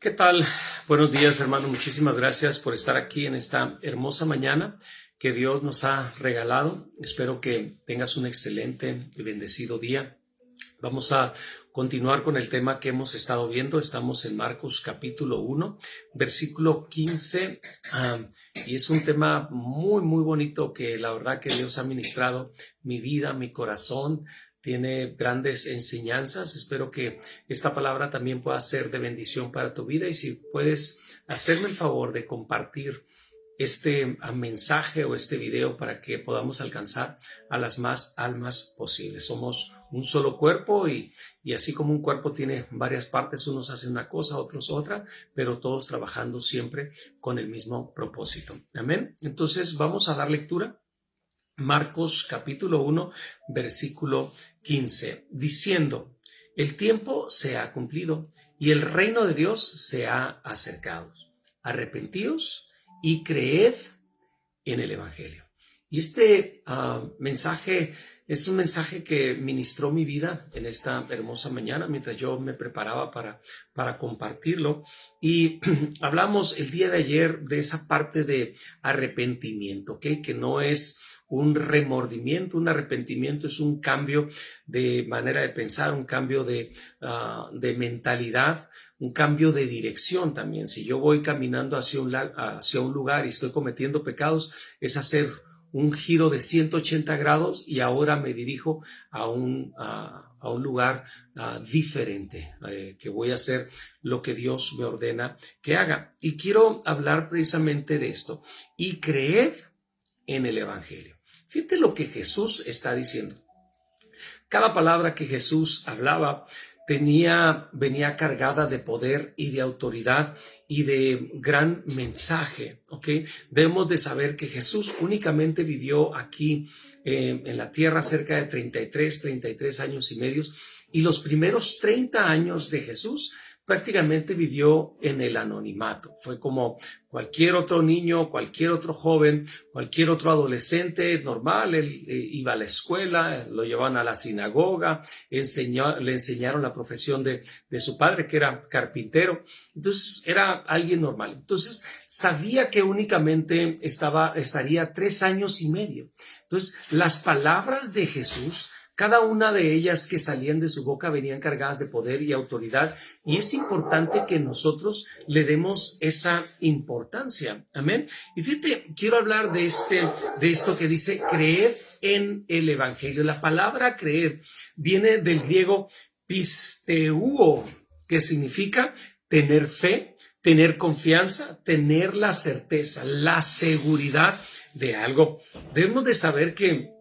¿Qué tal? Buenos días, hermano. Muchísimas gracias por estar aquí en esta hermosa mañana que Dios nos ha regalado. Espero que tengas un excelente y bendecido día. Vamos a continuar con el tema que hemos estado viendo. Estamos en Marcos capítulo 1, versículo 15. Y es un tema muy bonito que la verdad que Dios ha ministrado mi vida, mi corazón. Tiene grandes enseñanzas. Espero que esta palabra también pueda ser de bendición para tu vida. Y si puedes hacerme el favor de compartir este mensaje o este video para que podamos alcanzar a las más almas posibles. Somos un solo cuerpo y así como un cuerpo tiene varias partes, unos hacen una cosa, otros otra, pero todos trabajando siempre con el mismo propósito. Amén. Entonces vamos a dar lectura. Marcos capítulo 1, versículo 15, diciendo: el tiempo se ha cumplido y el reino de Dios se ha acercado. Arrepentíos y creed en el evangelio. Y este mensaje es un mensaje que ministró mi vida en esta hermosa mañana mientras yo me preparaba para compartirlo. Y hablamos el día de ayer de esa parte de arrepentimiento, ¿okay? Que no es un remordimiento. Un arrepentimiento es un cambio de manera de pensar, un cambio de mentalidad, un cambio de dirección también. Si yo voy caminando hacia un lugar y estoy cometiendo pecados, es hacer un giro de 180 grados y ahora me dirijo a un lugar diferente, que voy a hacer lo que Dios me ordena que haga. Y quiero hablar precisamente de esto. Y creed en el evangelio. Fíjate lo que Jesús está diciendo. Cada palabra que Jesús hablaba venía cargada de poder y de autoridad y de gran mensaje, ¿ok? Debemos de saber que Jesús únicamente vivió aquí en la tierra cerca de 33 años y medio, y los primeros 30 años de Jesús prácticamente vivió en el anonimato. Fue como cualquier otro niño, cualquier otro joven, cualquier otro adolescente normal. Él iba a la escuela, lo llevaban a la sinagoga, le enseñaron la profesión de su padre, que era carpintero. Entonces era alguien normal. Entonces sabía que únicamente estaría 3 años y medio. Entonces las palabras de Jesús, cada una de ellas que salían de su boca venían cargadas de poder y autoridad, y es importante que nosotros le demos esa importancia. Amén. Y fíjate, quiero hablar de esto que dice creed en el evangelio. La palabra creed viene del griego pisteuo, que significa tener fe, tener confianza, tener la certeza, la seguridad de algo. Debemos de saber que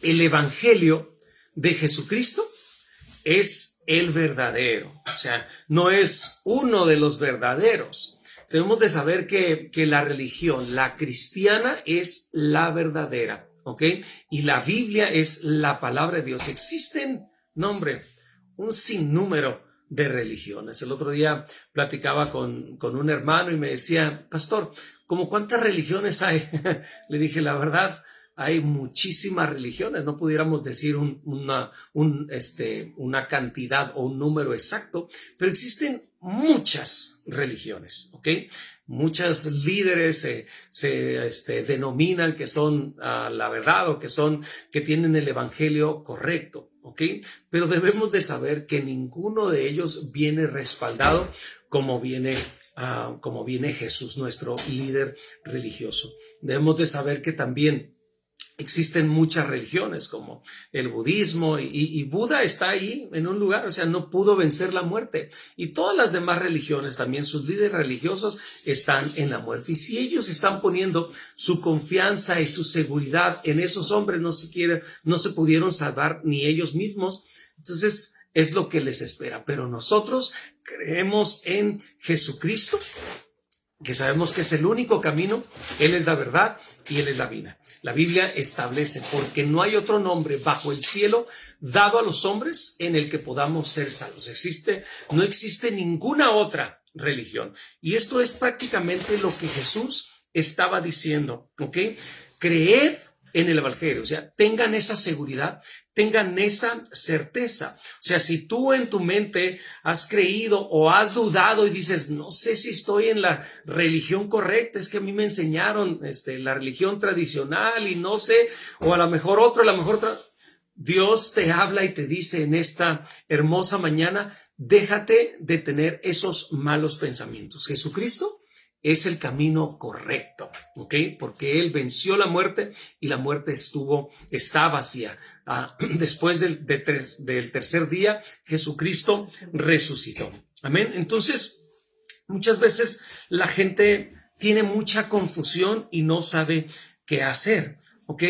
el evangelio de Jesucristo es el verdadero, o sea, no es uno de los verdaderos. Debemos de saber que la religión, la cristiana, es la verdadera, ¿ok? Y la Biblia es la palabra de Dios. Existen, un sinnúmero de religiones. El otro día platicaba con un hermano y me decía: pastor, ¿cómo cuántas religiones hay? Le dije: la verdad, hay muchísimas religiones. No pudiéramos decir una cantidad o un número exacto, pero existen muchas religiones, ¿ok? Muchos líderes se denominan que son la verdad, o que tienen el evangelio correcto, ¿ok? Pero debemos de saber que ninguno de ellos viene respaldado como viene Jesús, nuestro líder religioso. Debemos de saber que también existen muchas religiones como el budismo, y Buda está ahí en un lugar, o sea, no pudo vencer la muerte. Y todas las demás religiones también, sus líderes religiosos están en la muerte. Y si ellos están poniendo su confianza y su seguridad en esos hombres, no se pudieron salvar ni ellos mismos. Entonces es lo que les espera. Pero nosotros creemos en Jesucristo, que sabemos que es el único camino. Él es la verdad y Él es la vida. La Biblia establece: porque no hay otro nombre bajo el cielo dado a los hombres en el que podamos ser salvos. No existe ninguna otra religión. Y esto es prácticamente lo que Jesús estaba diciendo, ¿ok? Creed en el Evangelio. O sea, tengan esa seguridad, tengan esa certeza. O sea, si tú en tu mente has creído o has dudado y dices, no sé si estoy en la religión correcta, es que a mí me enseñaron la religión tradicional y no sé, o a lo mejor otra. Dios te habla y te dice en esta hermosa mañana, déjate de tener esos malos pensamientos. Jesucristo es el camino correcto, ¿ok? Porque Él venció la muerte y la muerte está vacía. Después del tercer día, Jesucristo resucitó. Amén. Entonces, muchas veces la gente tiene mucha confusión y no sabe qué hacer, ¿ok?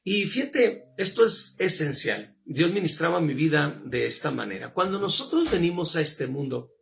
Y fíjate, esto es esencial. Dios ministraba mi vida de esta manera. Cuando nosotros venimos a este mundo,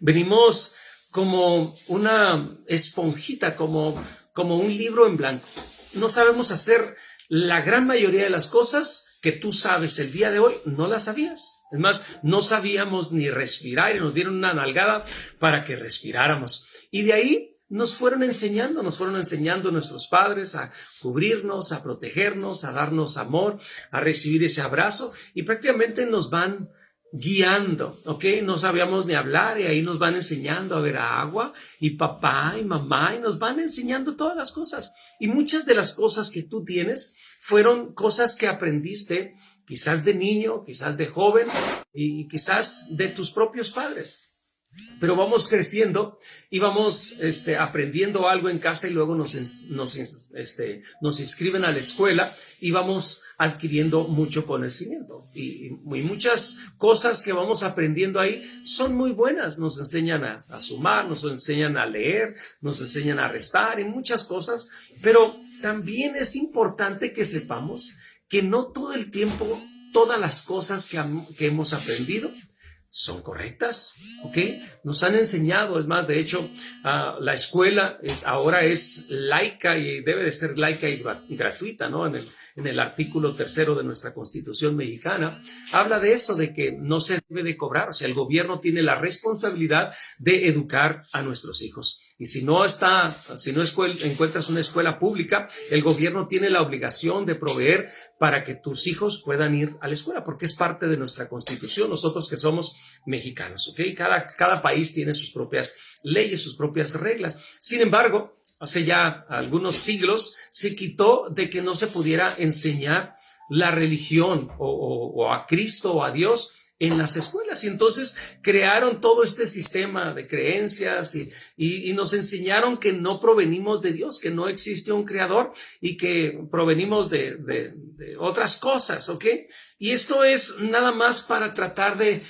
venimos como una esponjita, como un libro en blanco. No sabemos hacer la gran mayoría de las cosas que tú sabes el día de hoy, no las sabías. Es más, no sabíamos ni respirar y nos dieron una nalgada para que respiráramos. Y de ahí nos fueron enseñando nuestros padres a cubrirnos, a protegernos, a darnos amor, a recibir ese abrazo y prácticamente nos van guiando, ¿ok? No sabíamos ni hablar y ahí nos van enseñando a ver agua y papá y mamá y nos van enseñando todas las cosas. Y muchas de las cosas que tú tienes fueron cosas que aprendiste quizás de niño, quizás de joven y quizás de tus propios padres. Pero vamos creciendo y vamos aprendiendo algo en casa y luego nos inscriben a la escuela y vamos adquiriendo mucho conocimiento. Y muchas cosas que vamos aprendiendo ahí son muy buenas. Nos enseñan a sumar, nos enseñan a leer, nos enseñan a restar y muchas cosas. Pero también es importante que sepamos que no todo el tiempo, todas las cosas que hemos aprendido son correctas, ¿ok? Nos han enseñado, es más, de hecho, la escuela ahora es laica y debe de ser laica y gratuita, ¿no? En el artículo 3 de nuestra Constitución mexicana, habla de eso, de que no se debe de cobrar, o sea, el gobierno tiene la responsabilidad de educar a nuestros hijos. Y si no encuentras una escuela pública, el gobierno tiene la obligación de proveer para que tus hijos puedan ir a la escuela, porque es parte de nuestra Constitución, nosotros que somos mexicanos, ¿ok? Cada país tiene sus propias leyes, sus propias reglas. Sin embargo, hace ya algunos siglos se quitó de que no se pudiera enseñar la religión o a Cristo o a Dios en las escuelas, y entonces crearon todo este sistema de creencias y nos enseñaron que no provenimos de Dios, que no existe un creador y que provenimos de otras cosas, ¿ok? Y esto es nada más para tratar de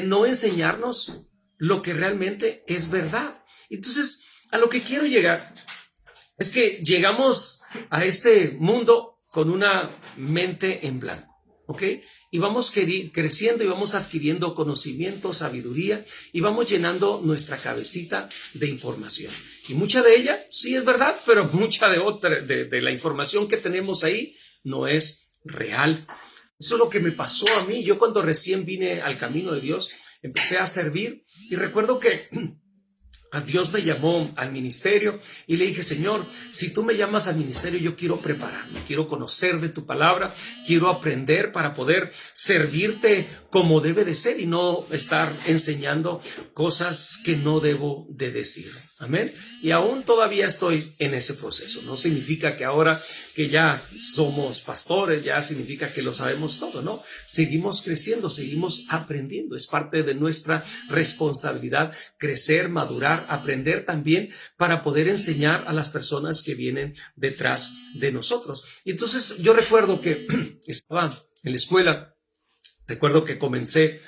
no enseñarnos lo que realmente es verdad. Entonces, a lo que quiero llegar es que llegamos a este mundo con una mente en blanco, ¿ok? Y vamos creciendo y vamos adquiriendo conocimiento, sabiduría y vamos llenando nuestra cabecita de información. Y mucha de ella sí es verdad, pero mucha de la información que tenemos ahí no es real. Eso es lo que me pasó a mí. Yo cuando recién vine al camino de Dios, empecé a servir y recuerdo que a Dios me llamó al ministerio y le dije, Señor, si tú me llamas al ministerio, yo quiero prepararme, quiero conocer de tu palabra, quiero aprender para poder servirte como debe de ser y no estar enseñando cosas que no debo de decir. Amén. Y aún todavía estoy en ese proceso. No significa que ahora que ya somos pastores, ya significa que lo sabemos todo, ¿no? Seguimos creciendo, seguimos aprendiendo. Es parte de nuestra responsabilidad crecer, madurar, aprender también para poder enseñar a las personas que vienen detrás de nosotros. Y entonces yo recuerdo que estaba en la escuela, recuerdo que comencé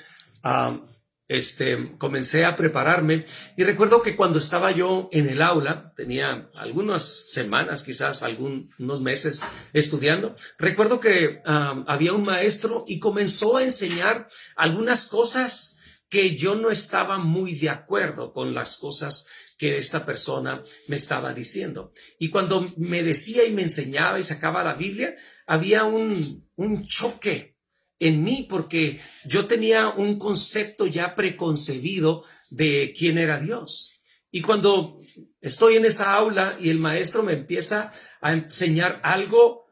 a prepararme y recuerdo que cuando estaba yo en el aula, tenía algunas semanas, quizás algunos meses estudiando, recuerdo que había un maestro y comenzó a enseñar algunas cosas que yo no estaba muy de acuerdo con las cosas que esta persona me estaba diciendo. Y cuando me decía y me enseñaba y sacaba la Biblia, había un choque en mí porque yo tenía un concepto ya preconcebido de quién era Dios. Y cuando estoy en esa aula y el maestro me empieza a enseñar algo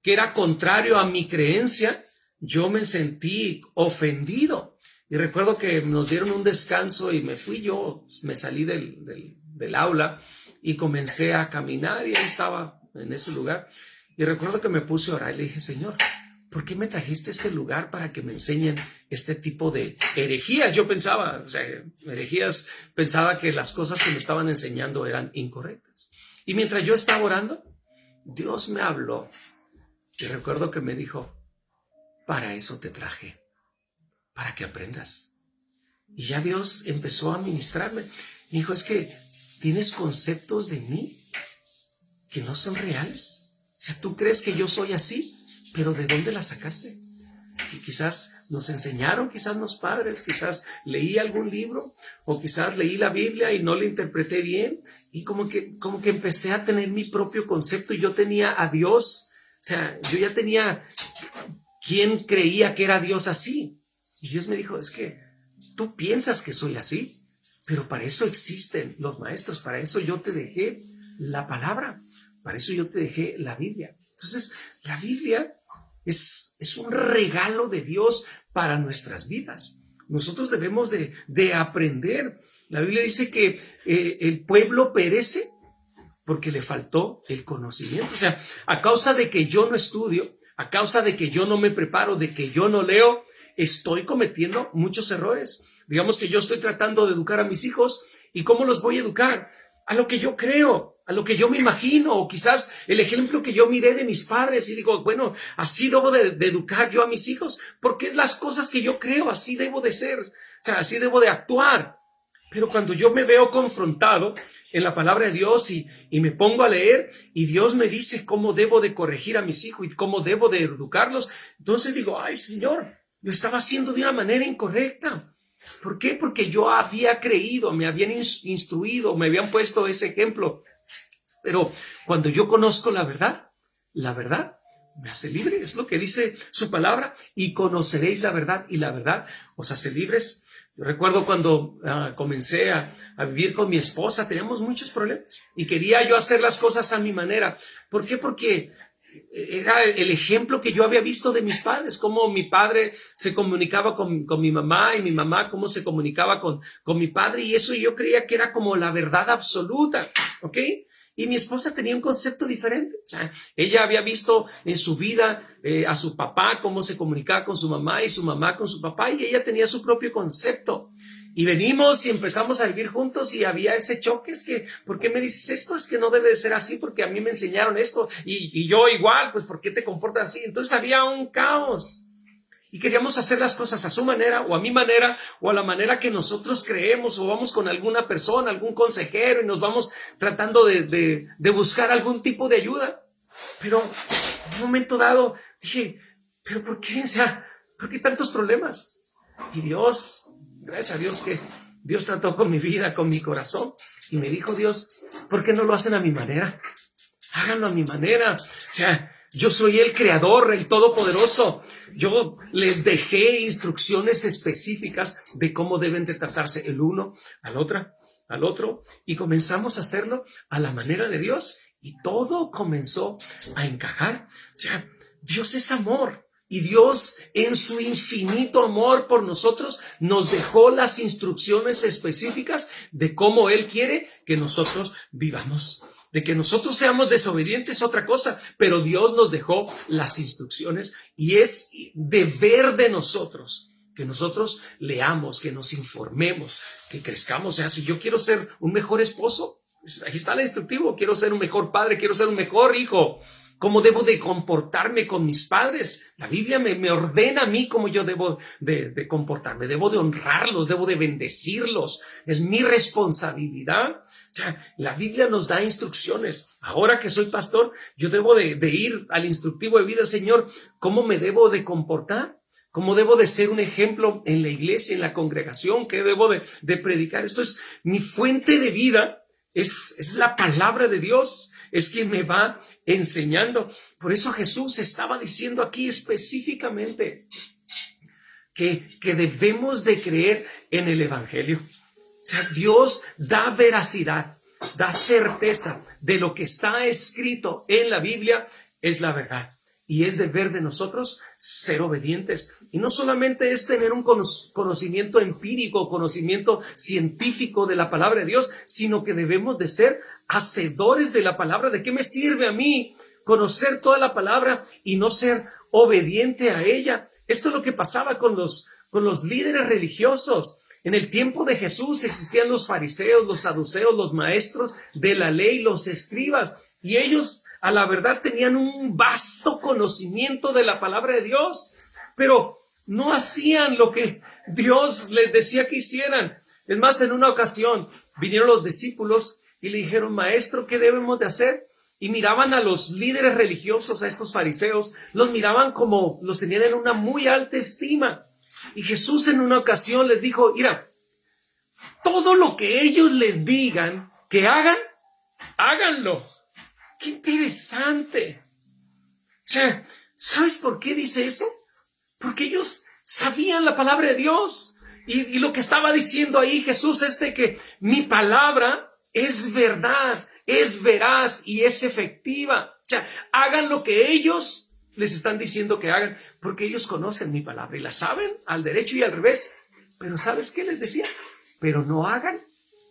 que era contrario a mi creencia, yo me sentí ofendido. Y recuerdo que nos dieron un descanso y me salí del aula y comencé a caminar y ahí estaba en ese lugar. Y recuerdo que me puse a orar y le dije, Señor, ¿por qué me trajiste a este lugar para que me enseñen este tipo de herejías? Yo pensaba, herejías, pensaba que las cosas que me estaban enseñando eran incorrectas. Y mientras yo estaba orando, Dios me habló. Y recuerdo que me dijo, para eso te traje, para que aprendas. Y ya Dios empezó a ministrarme. Me dijo, es que tienes conceptos de mí que no son reales. O sea, tú crees que yo soy así, pero ¿de dónde la sacaste? Y quizás nos enseñaron, quizás los padres, quizás leí algún libro o quizás leí la Biblia y no la interpreté bien y como que empecé a tener mi propio concepto y yo tenía a Dios, o sea, yo ya tenía quien creía que era Dios así. Y Dios me dijo, es que tú piensas que soy así, pero para eso existen los maestros, para eso yo te dejé la palabra, para eso yo te dejé la Biblia. Entonces, la Biblia es un regalo de Dios para nuestras vidas. Nosotros debemos de aprender. La Biblia dice que el pueblo perece porque le faltó el conocimiento. O sea, a causa de que yo no estudio, a causa de que yo no me preparo, de que yo no leo, estoy cometiendo muchos errores. Digamos que yo estoy tratando de educar a mis hijos y ¿cómo los voy a educar? A lo que yo creo, a lo que yo me imagino, o quizás el ejemplo que yo miré de mis padres y digo, bueno, así debo de educar yo a mis hijos, porque es las cosas que yo creo, así debo de ser, o sea, así debo de actuar. Pero cuando yo me veo confrontado en la palabra de Dios y me pongo a leer y Dios me dice cómo debo de corregir a mis hijos y cómo debo de educarlos, entonces digo, ay Señor, lo estaba haciendo de una manera incorrecta. ¿Por qué? Porque yo había creído, me habían instruido, me habían puesto ese ejemplo. Pero cuando yo conozco la verdad me hace libre. Es lo que dice su palabra. Y conoceréis la verdad y la verdad os hace libres. Yo recuerdo cuando comencé a vivir con mi esposa, teníamos muchos problemas y quería yo hacer las cosas a mi manera. ¿Por qué? Porque era el ejemplo que yo había visto de mis padres, cómo mi padre se comunicaba con mi mamá y mi mamá cómo se comunicaba con mi padre, y eso yo creía que era como la verdad absoluta, ¿ok? Y mi esposa tenía un concepto diferente. O sea, ella había visto en su vida a su papá cómo se comunicaba con su mamá y su mamá con su papá, y ella tenía su propio concepto. Y venimos y empezamos a vivir juntos y había ese choque, es que, ¿por qué me dices esto? Es que no debe de ser así porque a mí me enseñaron esto y yo igual, pues ¿por qué te comportas así? Entonces había un caos y queríamos hacer las cosas a su manera o a mi manera o a la manera que nosotros creemos, o vamos con alguna persona, algún consejero y nos vamos tratando de buscar algún tipo de ayuda. Pero en un momento dado dije, ¿pero por qué? O sea, ¿por qué tantos problemas? Y Dios, gracias a Dios que Dios trató con mi vida, con mi corazón, y me dijo Dios, ¿por qué no lo hacen a mi manera? Háganlo a mi manera. O sea, yo soy el creador, el todopoderoso. Yo les dejé instrucciones específicas de cómo deben de tratarse el uno al otro, y comenzamos a hacerlo a la manera de Dios, y todo comenzó a encajar. O sea, Dios es amor. Y Dios, en su infinito amor por nosotros, nos dejó las instrucciones específicas de cómo Él quiere que nosotros vivamos. De que nosotros seamos desobedientes, otra cosa, pero Dios nos dejó las instrucciones y es deber de nosotros que nosotros leamos, que nos informemos, que crezcamos. O sea, si yo quiero ser un mejor esposo, pues ahí está el instructivo. Quiero ser un mejor padre, quiero ser un mejor hijo. ¿Cómo debo de comportarme con mis padres? La Biblia me ordena a mí cómo yo debo de comportarme. Debo de honrarlos, debo de bendecirlos. Es mi responsabilidad. O sea, la Biblia nos da instrucciones. Ahora que soy pastor, yo debo de ir al instructivo de vida. Señor, ¿cómo me debo de comportar? ¿Cómo debo de ser un ejemplo en la iglesia, en la congregación? ¿Qué debo de predicar? Esto es mi fuente de vida. Es la palabra de Dios, es quien me va enseñando. Por eso Jesús estaba diciendo aquí específicamente que debemos de creer en el Evangelio. sea, Dios da veracidad, da certeza de lo que está escrito en la Biblia es la verdad. Y es deber de nosotros ser obedientes. Y no solamente es tener un conocimiento empírico, conocimiento científico de la palabra de Dios, sino que debemos de ser hacedores de la palabra. ¿De qué me sirve a mí conocer toda la palabra y no ser obediente a ella? Esto es lo que pasaba con los líderes religiosos. En el tiempo de Jesús existían los fariseos, los saduceos, los maestros de la ley, los escribas. Y ellos, a la verdad, tenían un vasto conocimiento de la palabra de Dios, pero no hacían lo que Dios les decía que hicieran. Es más, en una ocasión vinieron los discípulos y le dijeron, maestro, ¿qué debemos de hacer? Y miraban a los líderes religiosos, a estos fariseos, los miraban como los tenían en una muy alta estima. Y Jesús en una ocasión les dijo, mira, todo lo que ellos les digan que hagan, háganlo. ¡Qué interesante! O sea, ¿sabes por qué dice eso? Porque ellos sabían la palabra de Dios. Y lo que estaba diciendo ahí Jesús es de que mi palabra es verdad, es veraz y es efectiva. O sea, hagan lo que ellos les están diciendo que hagan, porque ellos conocen mi palabra y la saben al derecho y al revés. Pero ¿sabes qué les decía? Pero no hagan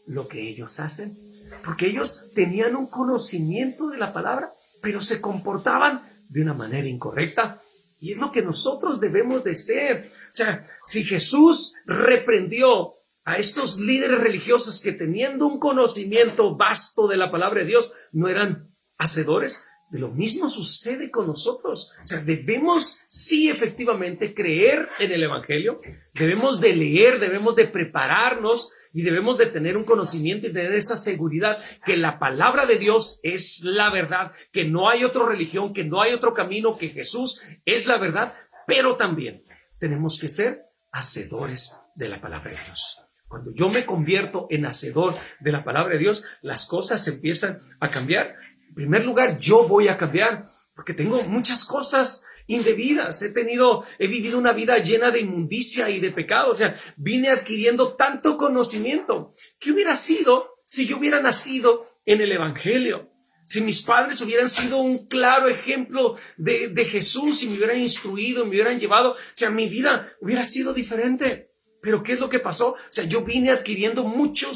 lo que ellos hacen. Porque ellos tenían un conocimiento de la palabra, pero se comportaban de una manera incorrecta. Y es lo que nosotros debemos de ser. O sea, si Jesús reprendió a estos líderes religiosos que teniendo un conocimiento vasto de la palabra de Dios, no eran hacedores, de lo mismo sucede con nosotros. O sea, debemos sí efectivamente creer en el Evangelio, debemos de leer, debemos de prepararnos y debemos de tener un conocimiento y tener esa seguridad que la palabra de Dios es la verdad, que no hay otra religión, que no hay otro camino, que Jesús es la verdad, pero también tenemos que ser hacedores de la palabra de Dios. Cuando yo me convierto en hacedor de la palabra de Dios, las cosas empiezan a cambiar. En primer lugar, yo voy a cambiar porque tengo muchas cosas indebidas. He vivido una vida llena de inmundicia y de pecado. O sea, vine adquiriendo tanto conocimiento. ¿Qué hubiera sido si yo hubiera nacido en el Evangelio? Si mis padres hubieran sido un claro ejemplo de Jesús y me hubieran instruido, me hubieran llevado, o sea, mi vida hubiera sido diferente. Pero ¿qué es lo que pasó? O sea, yo vine adquiriendo mucho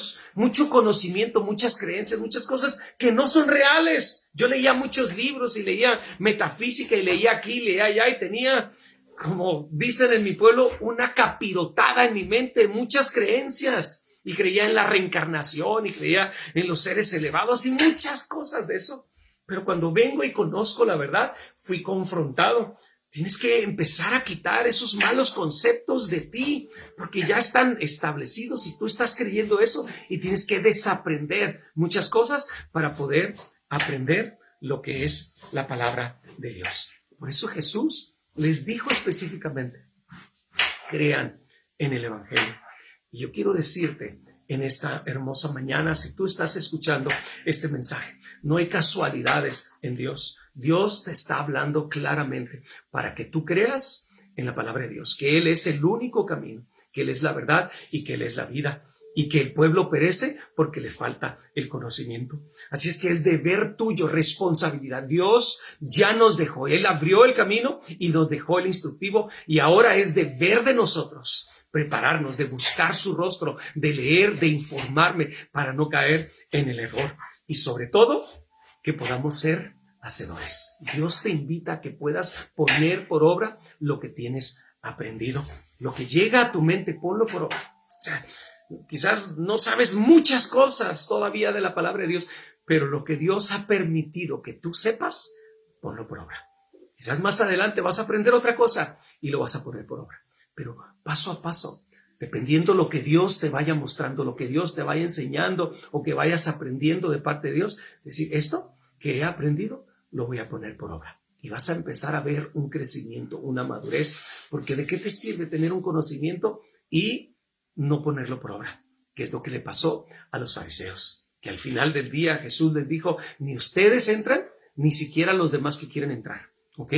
conocimiento, muchas creencias, muchas cosas que no son reales. Yo leía muchos libros y leía metafísica y leía aquí, leía allá y tenía, como dicen en mi pueblo, una capirotada en mi mente, muchas creencias. Y creía en la reencarnación y creía en los seres elevados y muchas cosas de eso. Pero cuando vengo y conozco la verdad, fui confrontado. Tienes que empezar a quitar esos malos conceptos de ti, porque ya están establecidos y tú estás creyendo eso y tienes que desaprender muchas cosas para poder aprender lo que es la palabra de Dios. Por eso Jesús les dijo específicamente, crean en el Evangelio. Y yo quiero decirte en esta hermosa mañana, si tú estás escuchando este mensaje, no hay casualidades en Dios. Dios te está hablando claramente para que tú creas en la palabra de Dios, que Él es el único camino, que Él es la verdad y que Él es la vida, y que el pueblo perece porque le falta el conocimiento. Así es que es deber tuyo, responsabilidad. Dios ya nos dejó, Él abrió el camino y nos dejó el instructivo, y ahora es deber de nosotros prepararnos, de buscar su rostro, de leer, de informarme para no caer en el error, y sobre todo que podamos ser hacedores. Dios te invita a que puedas poner por obra lo que tienes aprendido. Lo que llega a tu mente, ponlo por obra. O sea, quizás no sabes muchas cosas todavía de la palabra de Dios, pero lo que Dios ha permitido que tú sepas, ponlo por obra. Quizás más adelante vas a aprender otra cosa y lo vas a poner por obra. Pero paso a paso, dependiendo lo que Dios te vaya mostrando, lo que Dios te vaya enseñando o que vayas aprendiendo de parte de Dios, decir, esto que he aprendido lo voy a poner por obra. Y vas a empezar a ver un crecimiento, una madurez, porque ¿de qué te sirve tener un conocimiento y no ponerlo por obra? Que es lo que le pasó a los fariseos, que al final del día Jesús les dijo, ni ustedes entran, ni siquiera los demás que quieren entrar, ¿ok?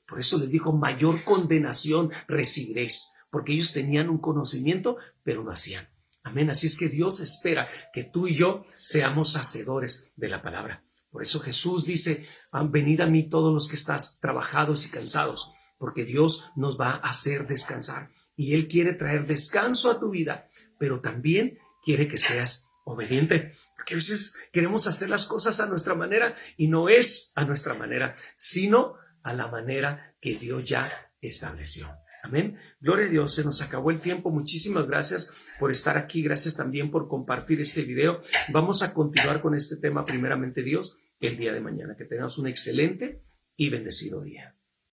Por eso les dijo, mayor condenación recibiréis, porque ellos tenían un conocimiento, pero no hacían. Amén. Así es que Dios espera que tú y yo seamos hacedores de la palabra. Por eso Jesús dice, venid a mí todos los que estás trabajados y cansados, porque Dios nos va a hacer descansar. Y Él quiere traer descanso a tu vida, pero también quiere que seas obediente. Porque a veces queremos hacer las cosas a nuestra manera y no es a nuestra manera, sino a la manera que Dios ya estableció. Amén. Gloria a Dios, se nos acabó el tiempo. Muchísimas gracias por estar aquí. Gracias también por compartir este video. Vamos a continuar con este tema, primeramente Dios, el día de mañana. Que tengamos un excelente y bendecido día.